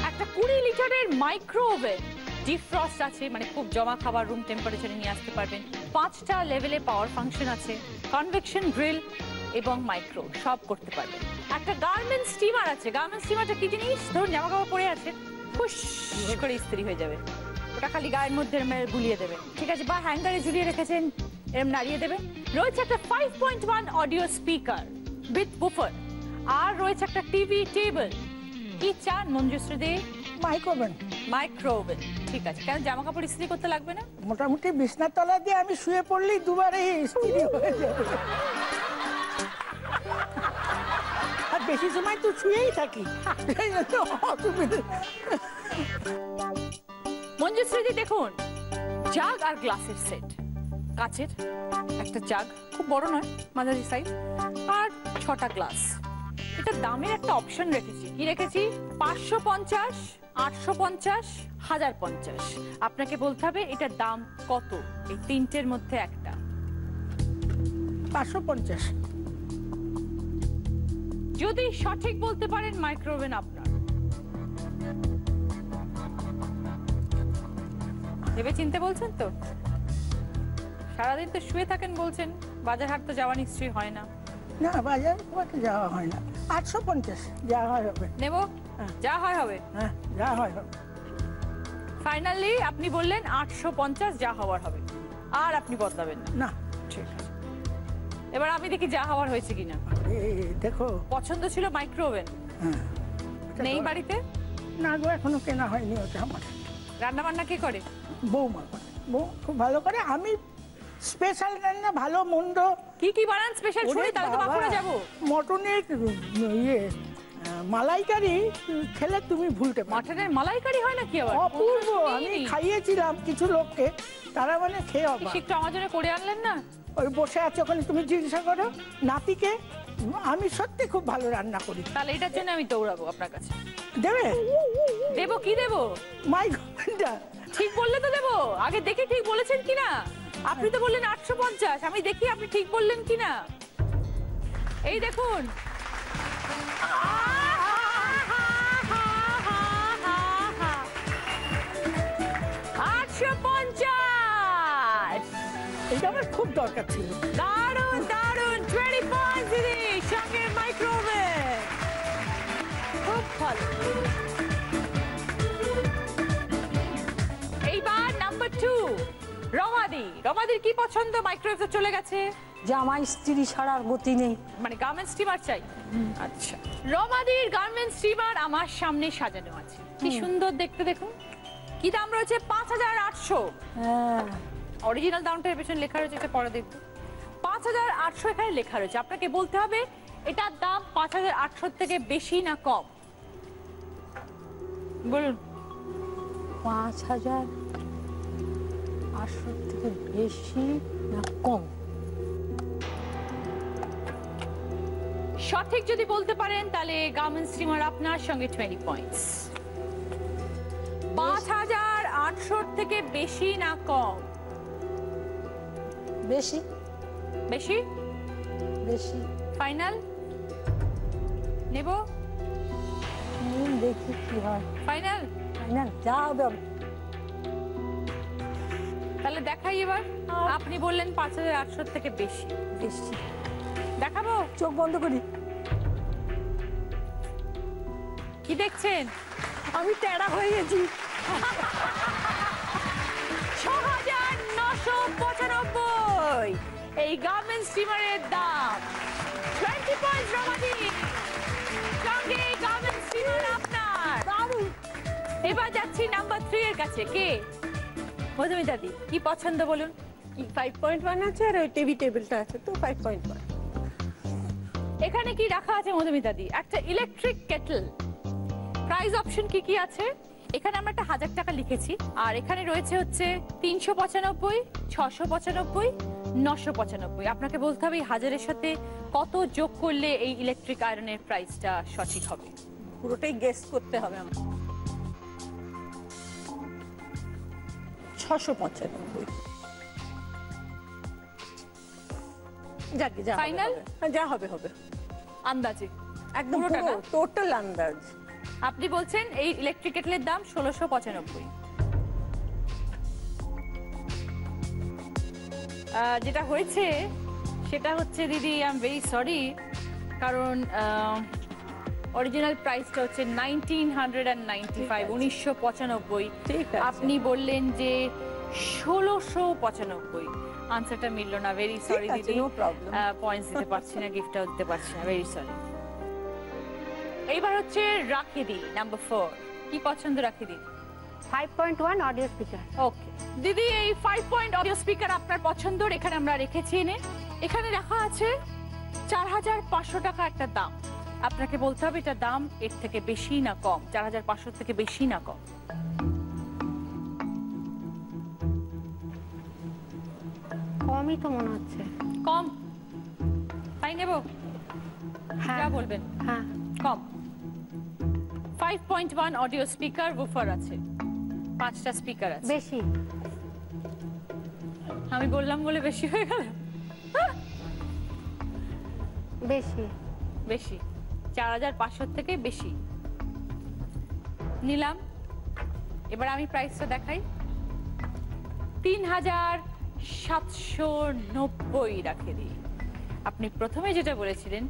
একটা 20 লিটারের মাইক্রো ওভেন, ডিফ্রস্ট আছে, মানে খুব জমা খাবার রুম টেম্পারেচারে নিয়ে আসতে পারবেন। 5টা লেভেলে পাওয়ার ফাংশন আছে, কনভেকশন গ্রিল এবং মাইক্রো সব করতে পারবেন। একটা গার্মেন্ট স্টিমার আছে। গার্মেন্ট স্টিমারটা কি জিনিস? ধরুন জামা কাপড় পরে আছে, খুশ করে ইস্ত্রি হয়ে যাবে, ওটা খালি গায়ের মধ্যে বুলিয়ে দেবে, ঠিক আছে? বা হ্যাঙ্গারে ঝুলিয়ে রেখেছেন, এরম নাড়িয়ে দেবেন। রয়েছে একটা 5.1 অডিও স্পিকার উইথ বুফার, আর রয়েছে একটা টিভি টেবিল। কি চান মঞ্জুশ্রী দে? মাইক্রোওভেন। মাইক্রোওভেন, ঠিক আছে। কেন জামা কাপড় ইস্ত্রি করতে লাগবে না? মোটামুটি বিছনার তলা দিয়ে আমি শুয়ে পড়লেই দুবারে ইস্ত্রি হয়ে যাবে। আর বেশি সময় তো শুয়েই থাকি। মঞ্জুশ্রী দি দেখুন, জাগ আর গ্লাসের সেট, কাচের একটা জাগ, খুব বড় নয়, মাঝারি সাইজ, আর 6টা গ্লাস। এটা দামের একটা অপশন রেখেছি। কি রেখেছি? 550, 850, 1050। আপনাকে বলতে হবে এটার দাম কত। এই তিনটের মধ্যে একটা। 550। যদি সঠিক বলতে পারেন, মাইক্রোওভেন আপনার। ভেবে চিনতে বলছেন তো? সারাদিন তো শুয়ে থাকেন বলছেন, বাজার হাট তো যাওয়া নিশ্চয়ই হয় না। না, বাজার যাওয়া হয় না। 850 যা হয় হবে। নেব? যা হয় হবে। হ্যাঁ, যা হয় হবে। ফাইনালি আপনি বললেন 850, যা হওয়ার হবে, আর আপনি বদলাবেন না? না। ঠিক আছে, এবার আমি দেখি যা হওয়ার হয়েছে কিনা। দেখো, পছন্দ ছিল মাইক্রোওভেন, নেই বাড়িতে? না গো, এখনো কেনা হয়নি ওটা আমার। রান্না বান্না কে করে? বৌমা করে। বউ খুব ভালো করে। আমি স্পেশাল রান্না, ভালো মন্দ। কি কি বানান স্পেশাল? শুনি, তাহলে তো বাঁকুড়া যাব। মটনের মালাইকারি খেলে তুমি ভুলতে পারো। মটনের মালাইকারি হয় না কি আবার? অপূর্ব। আমি খাইয়েছিলাম কিছু লোককে, তারা মানে খেয়ে অবাক। একটু আমার জন্য করে আনলেন না? ওই বসে আছে ওখানে, তুমি জিজ্ঞাসা করো নাতিকে। আমি সত্যি খুব ভালো রান্না করি। তাহলে এটার জন্য আমি দৌড়াবো আপনার কাছে। দেবে? দেবো? কি দেবো? মাইক্রোওভেনটা। ঠিক বললে তো দেবো, আগে দেখি ঠিক বলেছেন কিনা। আপনি তো বললেন 850, আমি দেখি আপনি ঠিক বললেন কিনা। এই দেখুন, 850। এটা আমার খুব দরকার ছিল। দারুণ দারুণ, 20 পয়েন্টস দিদি, সঙ্গে মাইক্রোওয়েভ। খুব ভালো। এইবার নাম্বার 2, রমাদি। রমাদির কি পছন্দ? মাইক্রোওয়েভে চলে গেছে। জামাই স্ত্রী ছাড়ার গতি নেই, মানে গার্মেন্টস স্টিমার চাই। আচ্ছা, রমাদির গার্মেন্টস স্টিমার আমার সামনে সাজানো আছে, কি সুন্দর দেখতে। দেখুন কি দাম রয়েছে, 5800। হ্যাঁ অরিজিনাল দামটার পেছনে লেখা রয়েছে, এটা পরে দেখব। 5800 এখানে লেখা রয়েছে, আপনাকে বলতে হবে এটার দাম 5800 থেকে বেশি না কম। বলুন। 5800 থেকে বেশি না কম? সঠিক যদি বলতে পারেন তাহলে গার্মেন্টস স্টিমার আপনার, সঙ্গে 20 পয়েন্টস। 5800 থেকে বেশি না কম? বেশি। বেশি? বেশি। ফাইনাল নেব? দেখি কি হয়। ফাইনাল? ফাইনাল যা হবে। তাহলে দেখাই এবার। আপনি বললেন 5800 থেকে বেশি। বেশি দেখাবো? চোখ বন্ধ করি। কি দেখছেন? আমি টেরা হয়ে গেছি। 6995 এই গার্মেন্টস স্টিমারের দাম। 20 পয়েন্টস রমাদি, সঙ্গে গার্মেন্টস স্টিমার আপনার। এবার যাচ্ছি নাম্বার 3 এর কাছে। কে? মধুমিতা দি, কি পছন্দ বলুন? 5.1 আছে, আর ওই টিভি টেবিলটা আছে তো 5.1। এখানে কি রাখা আছে মধুমিতা দি? একটা ইলেকট্রিক কেটল। প্রাইস অপশন কি কি আছে? এখানে আমরা একটা 1000 টাকা লিখেছি, আর এখানে রয়েছে হচ্ছে 395, 695, 995। আপনাকে বলতে হবে এই 1000-এর সাথে কত যোগ করলে এই ইলেকট্রিক আয়রনের প্রাইসটা সঠিক হবে। পুরোটাই গেস করতে হবে আমার। 695। যাকে যা ফাইনাল? যা হবে হবে, আন্দাজে একদম পুরো টোটাল আন্দাজ। আপনি বলছেন এই ইলেকট্রিক কেটলের দাম 1695। যেটা হয়েছে সেটা হচ্ছে দিদি, আই এম ভেরি সরি, কারণ অরিজিনাল প্রাইসটা হচ্ছে 1995, 1995। আপনি বললেন যে 1695। আনসারটা মিললো না, ভেরি সরি দিদি। নো প্রবলেম, পয়েন্টস দিতে পারছি না, গিফটটাও দিতে পারছি না, ভেরি সরি। এইবার হচ্ছে রাখিদি, নাম্বার 4। কি পছন্দ রাখিদি? 5.1 অডিও স্পিকার। ওকে দিদি, এই 5 পয়েন্ট অডিও স্পিকার আপনার পছন্দের। এখানে আমরা রেখেছি এনে, এখানে রাখা আছে 4500 টাকা একটা দাম। আপনাকে বলতে হবে এটা দাম এর থেকে বেশি না কম। 4500 থেকে বেশি না কম? কমই তো মনে হচ্ছে। কম? তাই নেব? যা বলবেন। হ্যাঁ কম। 5.1 অডিও স্পিকার, বুফার আছে, 5টা স্পিকার আছে। বেশি? আমি বললাম বলে বেশি হয়ে গেল। বেশি। বেশি? 4500 থেকে বেশি নিলাম। এবার আমি প্রাইসটা দেখাই, 3790 রাখে দিই। আপনি প্রথমে যেটা বলেছিলেন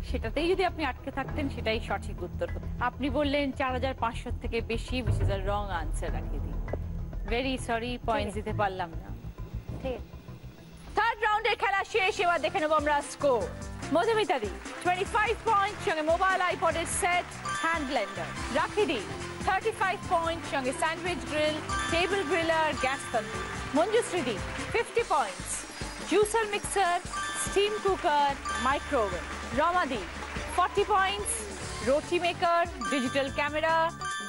সেটাতেই যদি আপনি আটকে থাকতেন সেটাই সঠিক উত্তর হতো। আপনি বললেন 4500 থেকে বেশি, which is a wrong answer রাখে দিই। ভেরি সরি, পয়েন্টস দিতে পারলাম না। ঠিক। থার্ড রাউন্ডের খেলা শেষ, এবার দেখে নেবো আমরা স্কোর। মধুমিতা দি 25 পয়েন্ট, সঙ্গে মোবাইল আইপডের সেট, হ্যান্ড ব্লেন্ডার। রাখি দি 35 পয়েন্ট, সঙ্গে sandwich grill, table griller, gas tandoor. Manjushree দি 50 points, juicer mixer, steam cooker, microwave. রমাদি 40 points, roti maker, digital camera,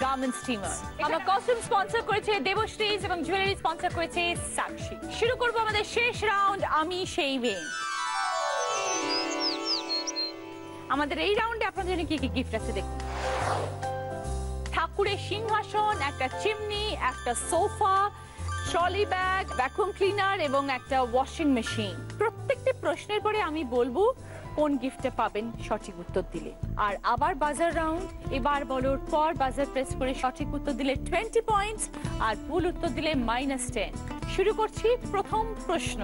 garment steamer. আমার কস্টিউম স্পন্সর করেছে দেবশ্রীজ এবং জুয়েলারি স্পন্সর করেছে সাক্ষী। শুরু করব আমাদের শেষ রাউন্ড, আমি সেই মেয়ে। আমাদের এই রাউন্ডে আপনাদের জন্য কি কি গিফট আছে দেখুন। ঠাকুরের সিংহাসন, একটা চিমনি, একটা sofa, trolley bag, vacuum cleaner এবং একটা ওয়াশিং মেশিন। প্রত্যেকটি প্রশ্নের পরে আমি বলবো কোন গিফটটা পাবেন সঠিক উত্তর দিলে। আর আবার বাজার রাউন্ড, এবার বলার পর বাজার প্রেস করে সঠিক উত্তর দিলে 20 পয়েন্টস আর ভুল উত্তর দিলে -10। শুরু করছি প্রথম প্রশ্ন।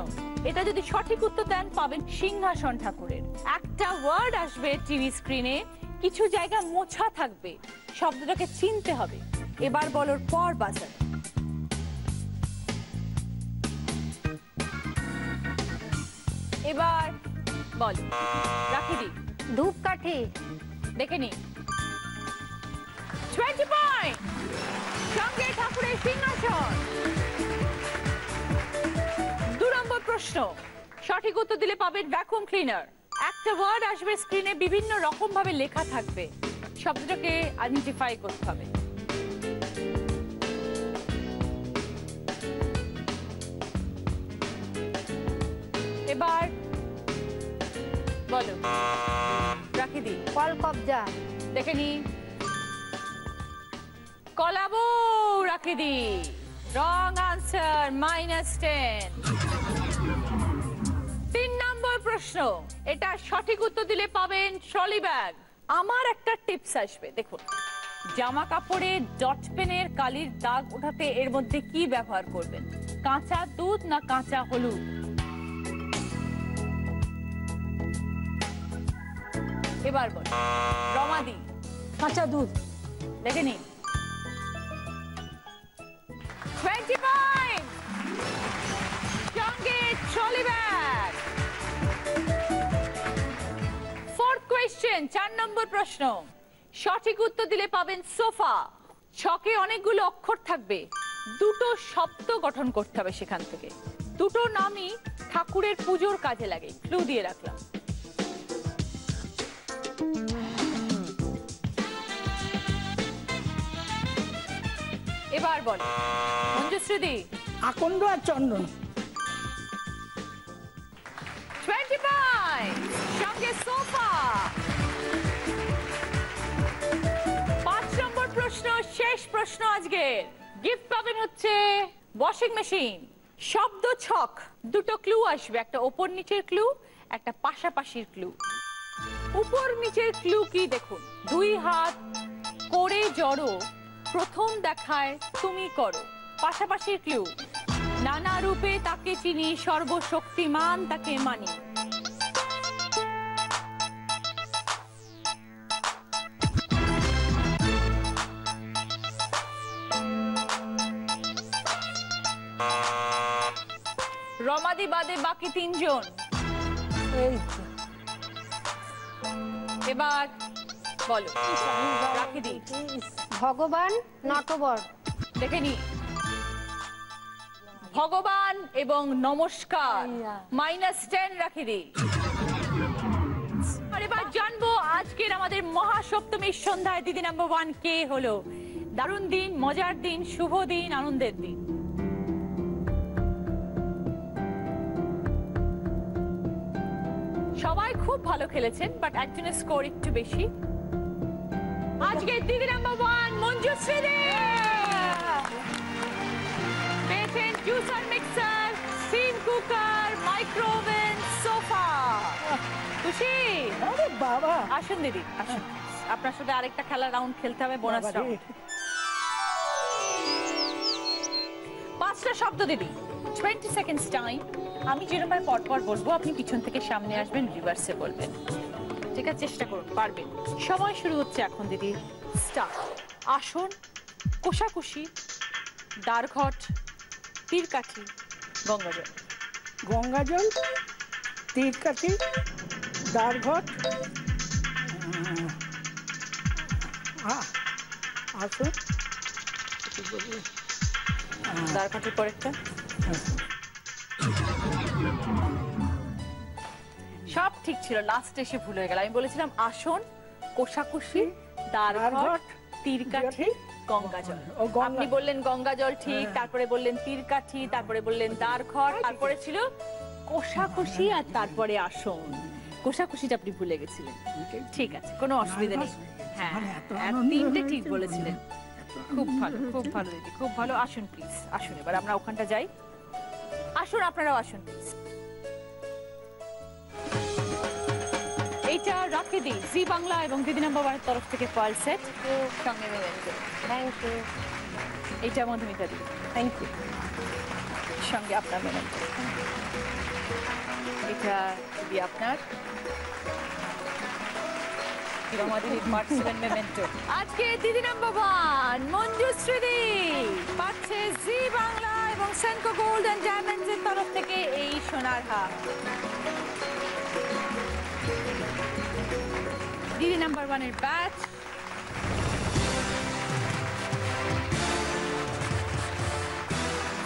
এটা যদি সঠিক উত্তর দেন পাবেন সিংহাসন ঠাকুরের। একটা ওয়ার্ড আসবে টিভি স্ক্রিনে, কিছু জায়গা মোছা থাকবে, শব্দটাকে চিনতে হবে। এবার বলার পর বাজার। এবার বল, রাখি দি। ধূপকাঠি। দেখে নি। 20 পয়েন্ট। সঙ্গে ঠাকুরের সিংহাসন। 2 নম্বর প্রশ্ন, সঠিক উত্তর দিলে পাবেন ভ্যাকুয়াম ক্লিনার। একটা ওয়ার্ড আসবে স্ক্রিনে, বিভিন্ন রকম ভাবে লেখা থাকবে, শব্দটাকে আইডেন্টিফাই করতে হবে। এবার বলো, রাখি দি। কলকব্জা। দেখে নি। কলাবো, রাখি দি। Wrong answer, -10। 3 নম্বর প্রশ্ন, এটা সঠিক উত্তর দিলে পাবেন ট্রলি ব্যাগ। আমার একটা টিপস আসবে, দেখুন। জামা কাপড়ে ডট পেনের কালির দাগ ওঠাতে এর মধ্যে কি ব্যবহার করবেন? কাঁচা দুধ না কাঁচা হলুদ? এবার বল, রমাদি। কাঁচা দুধ। দেখে নিন। 20 পয়েন্ট। সঙ্গে ট্রলি ব্যাগ। 4th কোয়েশ্চেন, 4 নম্বর প্রশ্ন, সঠিক উত্তর দিলে পাবেন সোফা। ছকে অনেকগুলো অক্ষর থাকবে, দুটো শব্দ গঠন করতে হবে সেখান থেকে। দুটো নামই ঠাকুরের পুজোর কাজে লাগে, ক্লু দিয়ে রাখলাম। এবার বল, মঞ্জুশ্রী। আকন্দ আর চন্দন। 20 পয়েন্ট। সঙ্গে সোফা। 5 নম্বর প্রশ্ন, শেষ প্রশ্ন আজকে। গিফট পাবেন হচ্ছে ওয়াশিং মেশিন। শব্দ ছক, দুটো ক্লু আসবে, একটা ওপর নিচের ক্লু, একটা পাশাপাশির ক্লু। উপর নিচের ক্লু কি দেখুন, 2 হাত করে জড়ো, প্রথম দেখায় তুমি করো। পাশাপাশির ক্লু, নানা রূপে তাকে চিনি, সর্বশক্তিমান তাকে মানি। রমাদি বাদে বাকি 3 জন। এবার বলো, রাখি দি। ভগবান, নটবর। দেখে নি। ভগবান এবং নমস্কার, -10 রাখি দি। আর এবার জানবো আজকের আমাদের মহাসপ্তমীর সন্ধ্যায় দিদি নাম্বার 1 কে হলো। দারুণ দিন, মজার দিন, শুভ দিন, আনন্দের দিন। সবাই খুব ভালো খেলেছেন, বাট একজনের স্কোর একটু বেশি। আজকে দিদি নাম্বার 1 মঞ্জুশ্রী দে পেয়েছেন juicer, mixer, steam cooker, micro oven, sofa. খুশি? আরে বাবা, আসুন দিদি, আসুন। আপনার সাথে আরেকটা খেলা রাউন্ড খেলতে হবে, বোনাস রাউন্ড। 5টা শব্দ দিদি, 20 সেকেন্ডস টাইম। আমি যেরকম পরপর বলবো, আপনি পিছন থেকে সামনে আসবেন, রিভার্সে বলবেন। ঠিক আছে, চেষ্টা করুন, পারবেন। সময় শুরু হচ্ছে এখন দিদি, স্টার্ট। আসন, কোষাকুষি, দ্বারঘট, তীরকাঠি, গঙ্গাজল। গঙ্গাজল, তীরকাঠি, দ্বারঘট, আসন, দ্বারঘটের পরেরটা সব ঠিক ছিল, লাস্টে এসে ভুল হয়ে গেল। আমি বলেছিলাম আসন, কোষাকুষি, দ্বারঘট, তীরকাঠি, গঙ্গাজল। আপনি বললেন গঙ্গাজল ঠিক, তারপরে বললেন তীরকাঠি, তারপরে বললেন দ্বারঘট, তারপরে ছিল কোষাকুষি, আর তারপরে আসন। কোষাকুষিটা আপনি ভুলে গেছিলেন। ঠিক আছে, কোনো অসুবিধা নেই। হ্যাঁ, 3টে ঠিক বলেছিলেন। খুব ভালো দিদি, খুব ভালো। আসুন প্লিজ, আসুন এবার আমরা ওখানটা যাই। আসুন, আপনারাও আসুন প্লিজ। এইটা রাখে দিই জি বাংলা এবং দিদি নাম্বার 1 এর তরফ থেকে পার্ল সেট সঙ্গে মেমেন্টো। Thank you. এইটা মধুমিতা দি, থ্যাংক ইউ। সঙ্গে আপনার মেমেন্টো। এটা দিদি আপনার আজকে দিদি নাম্বার 1 মঞ্জুশ্রী পাচ্ছে জি বাংলা এবং সেনকো গোল্ড এন্ড ডায়মন্ডস এর তরফ থেকে এই সোনার হার। দিদি নাম্বার 1 এর ব্যাচ,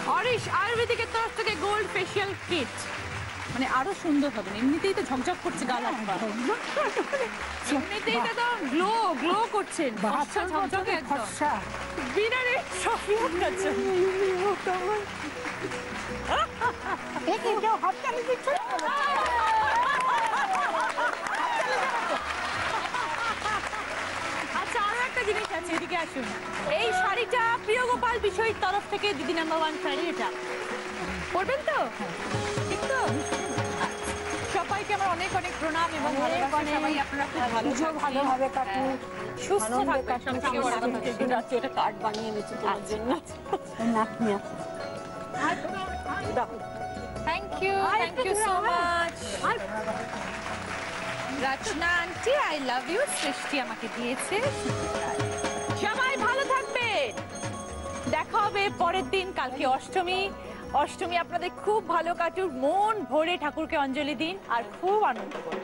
হরিশ আয়ুর্বেদিকের তরফ থেকে গোল্ড ফেশিয়াল কিট। মানে আরো সুন্দর হবে, এমনিতেই তো ঝকঝক করছে গাল, এমনিতেই তো একদম গ্লো করছেন, ফর্সা ঝকঝকে একদম বিনারে শপিং করছেন। আচ্ছা, আরো একটা জিনিস আছে, এদিকে আসুন। এই শাড়িটা প্রিয় গোপাল বিষয়ের তরফ থেকে দিদি নাম্বার 1 শাড়ি, এটা পরবেন তো? ঠিক তো? সবাইকে আমার অনেক অনেক প্রণাম এবং ভালোবাসা। সবাই আপনারা খুব ভালোভাবে কাটুন, সুস্থ থাকবেন, সবথেকে বড় কথা। ওটা কার্ড বানিয়ে এনেছি তোমার জন্য। Thank you so much Rachana aunty, I love you. Srishti আমাকে দিয়েছে। সবাই ভালো থাকবেন, দেখা হবে পরের দিন। কালকে অষ্টমী, অষ্টমী আপনাদের খুব ভালো কাটুক, মন ভরে ঠাকুরকে অঞ্জলি দিন আর খুব আনন্দ করুন।